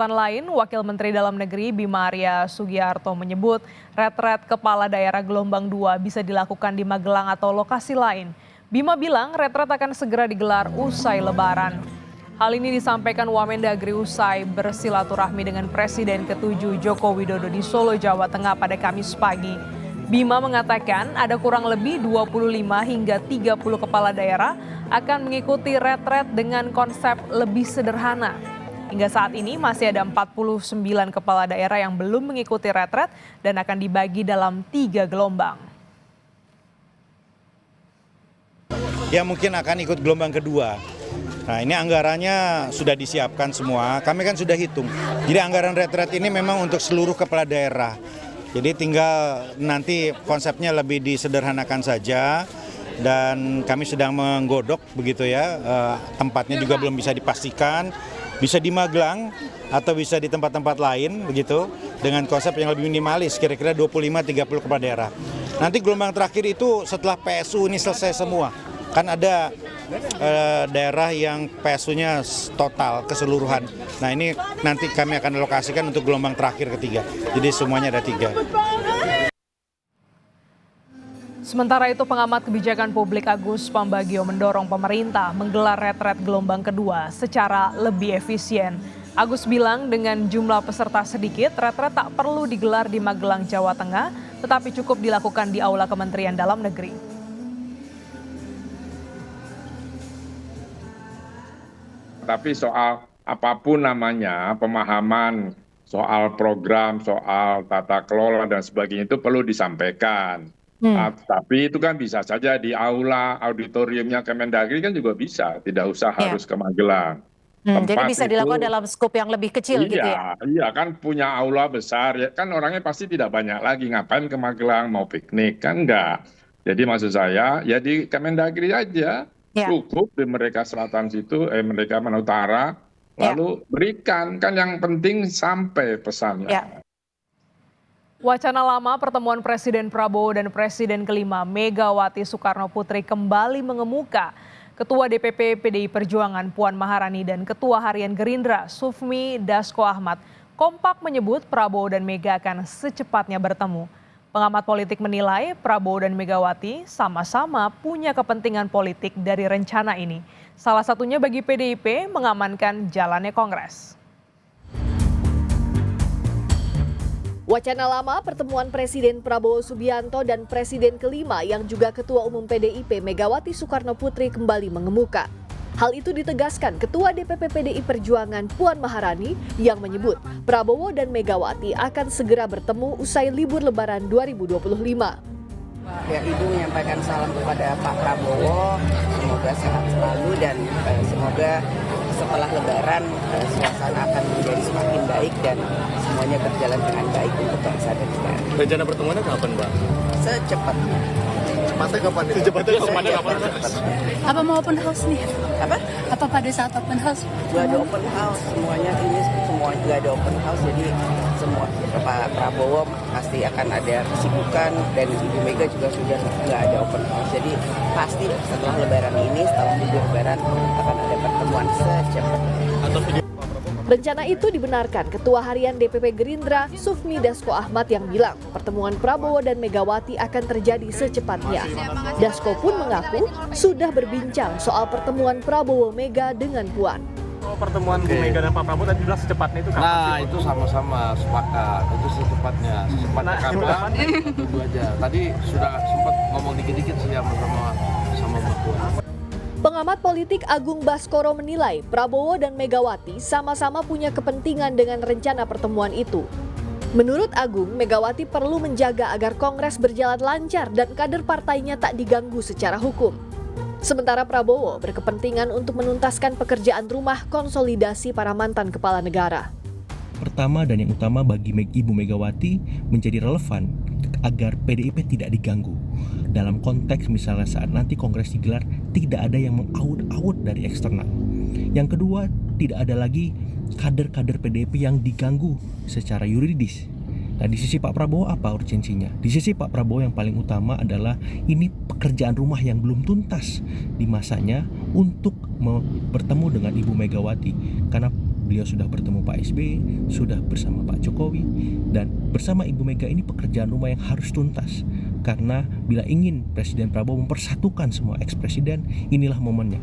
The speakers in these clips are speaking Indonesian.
Lain, Wakil Menteri Dalam Negeri Bima Arya Sugiarto menyebut retret kepala daerah gelombang 2 bisa dilakukan di Magelang atau lokasi lain. Bima bilang retret akan segera digelar usai Lebaran. Hal ini disampaikan Wamendagri usai bersilaturahmi dengan Presiden ke-7 Joko Widodo di Solo, Jawa Tengah pada Kamis pagi. Bima mengatakan ada kurang lebih 25 hingga 30 kepala daerah akan mengikuti retret dengan konsep lebih sederhana. Hingga saat ini masih ada 49 kepala daerah yang belum mengikuti retret dan akan dibagi dalam 3 gelombang. Ya mungkin akan ikut gelombang kedua. Nah ini anggarannya sudah disiapkan semua, kami kan sudah hitung. Jadi anggaran retret ini memang untuk seluruh kepala daerah. Jadi tinggal nanti konsepnya lebih disederhanakan saja. Dan kami sedang menggodok begitu ya, tempatnya juga belum bisa dipastikan. Bisa di Magelang atau bisa di tempat-tempat lain begitu dengan konsep yang lebih minimalis, kira-kira 25-30 kepala daerah. Nanti gelombang terakhir itu setelah PSU ini selesai semua. Kan ada daerah yang PSU-nya total keseluruhan. Nah ini nanti kami akan alokasikan untuk gelombang terakhir ketiga. Jadi semuanya ada 3. Sementara itu pengamat kebijakan publik Agus Pambagio mendorong pemerintah menggelar retret gelombang kedua secara lebih efisien. Agus bilang dengan jumlah peserta sedikit, retret tak perlu digelar di Magelang, Jawa Tengah, tetapi cukup dilakukan di Aula Kementerian Dalam Negeri. Tapi soal apapun namanya, pemahaman soal program, soal tata kelola dan sebagainya itu perlu disampaikan. Tapi itu kan bisa saja di aula auditoriumnya Kemendagri kan juga bisa, tidak usah harus ke Magelang. Jadi bisa dilakukan dalam skop yang lebih kecil gitu ya? Iya kan punya aula besar, ya kan orangnya pasti tidak banyak lagi, ngapain ke Magelang, mau piknik, kan enggak. Jadi maksud saya ya di Kemendagri aja, cukup di Merdeka Selatan situ, Merdeka Utara, lalu berikan, kan yang penting sampai pesannya. Wacana lama pertemuan Presiden Prabowo dan Presiden kelima Megawati Soekarno Putri kembali mengemuka. Ketua DPP PDI Perjuangan Puan Maharani dan Ketua Harian Gerindra Sufmi Dasko Ahmad kompak menyebut Prabowo dan Mega akan secepatnya bertemu. Pengamat politik menilai Prabowo dan Megawati sama-sama punya kepentingan politik dari rencana ini. Salah satunya bagi PDIP mengamankan jalannya Kongres. Wacana lama pertemuan Presiden Prabowo Subianto dan Presiden kelima yang juga Ketua Umum PDIP Megawati Soekarno Putri kembali mengemuka. Hal itu ditegaskan Ketua DPP PDI Perjuangan Puan Maharani yang menyebut Prabowo dan Megawati akan segera bertemu usai libur Lebaran 2025. Ya, Ibu menyampaikan salam kepada Pak Prabowo, semoga sehat selalu dan semoga setelah Lebaran suasana akan menjadi semakin baik dan semuanya berjalan dengan baik untuk bangsa dan negara. Rencana pertemuannya kapan, Mbak? Secepatnya. Cepatnya kapan? Secepatnya kapan? Apa mau open house nih? Apa pada saat open house? Juga ada open house, semuanya ini semua juga ada open house, jadi semua Pak Prabowo pasti akan ada kesibukan dan Ibu Mega juga sudah nggak ada open house. Jadi pasti setelah Lebaran ini, setelah libur Lebaran akan ada pertemuan secepatnya. Rencana itu dibenarkan Ketua Harian DPP Gerindra Sufmi Dasko Ahmad yang bilang pertemuan Prabowo dan Megawati akan terjadi secepatnya. Dasko pun mengaku sudah berbincang soal pertemuan Prabowo Mega dengan Puan. Pertemuan Bu Mega dan Pak Prabowo tadi bilang secepatnya itu kapan? Nah itu sama-sama sepakat, itu secepatnya. Secepatnya kapan? Itu aja. Tadi sudah sempat ngomong dikit-dikit sih sama Mbak Puan. Pengamat politik Agung Baskoro menilai Prabowo dan Megawati sama-sama punya kepentingan dengan rencana pertemuan itu. Menurut Agung, Megawati perlu menjaga agar Kongres berjalan lancar dan kader partainya tak diganggu secara hukum. Sementara Prabowo berkepentingan untuk menuntaskan pekerjaan rumah konsolidasi para mantan kepala negara. Pertama dan yang utama bagi Ibu Megawati menjadi relevan agar PDIP tidak diganggu. Dalam konteks misalnya saat nanti Kongres digelar, tidak ada yang mengaut-aut dari eksternal. Yang kedua, tidak ada lagi kader-kader PDIP yang diganggu secara yuridis. Nah, di sisi Pak Prabowo apa urgensinya? Di sisi Pak Prabowo yang paling utama adalah ini pekerjaan rumah yang belum tuntas di masanya untuk bertemu dengan Ibu Megawati. Karena beliau sudah bertemu Pak SBY, sudah bersama Pak Jokowi, dan bersama Ibu Mega ini pekerjaan rumah yang harus tuntas. Karena bila ingin Presiden Prabowo mempersatukan semua eks-presiden, inilah momennya.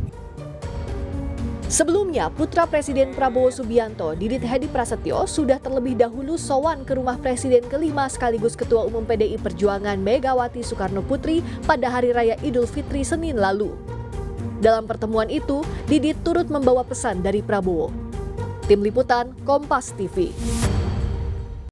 Sebelumnya, putra Presiden Prabowo Subianto, Didit Hedi Prasetyo, sudah terlebih dahulu sowan ke rumah Presiden kelima sekaligus Ketua Umum PDI Perjuangan Megawati Soekarno Putri pada Hari Raya Idul Fitri Senin lalu. Dalam pertemuan itu, Didit turut membawa pesan dari Prabowo. Tim Liputan, Kompas TV.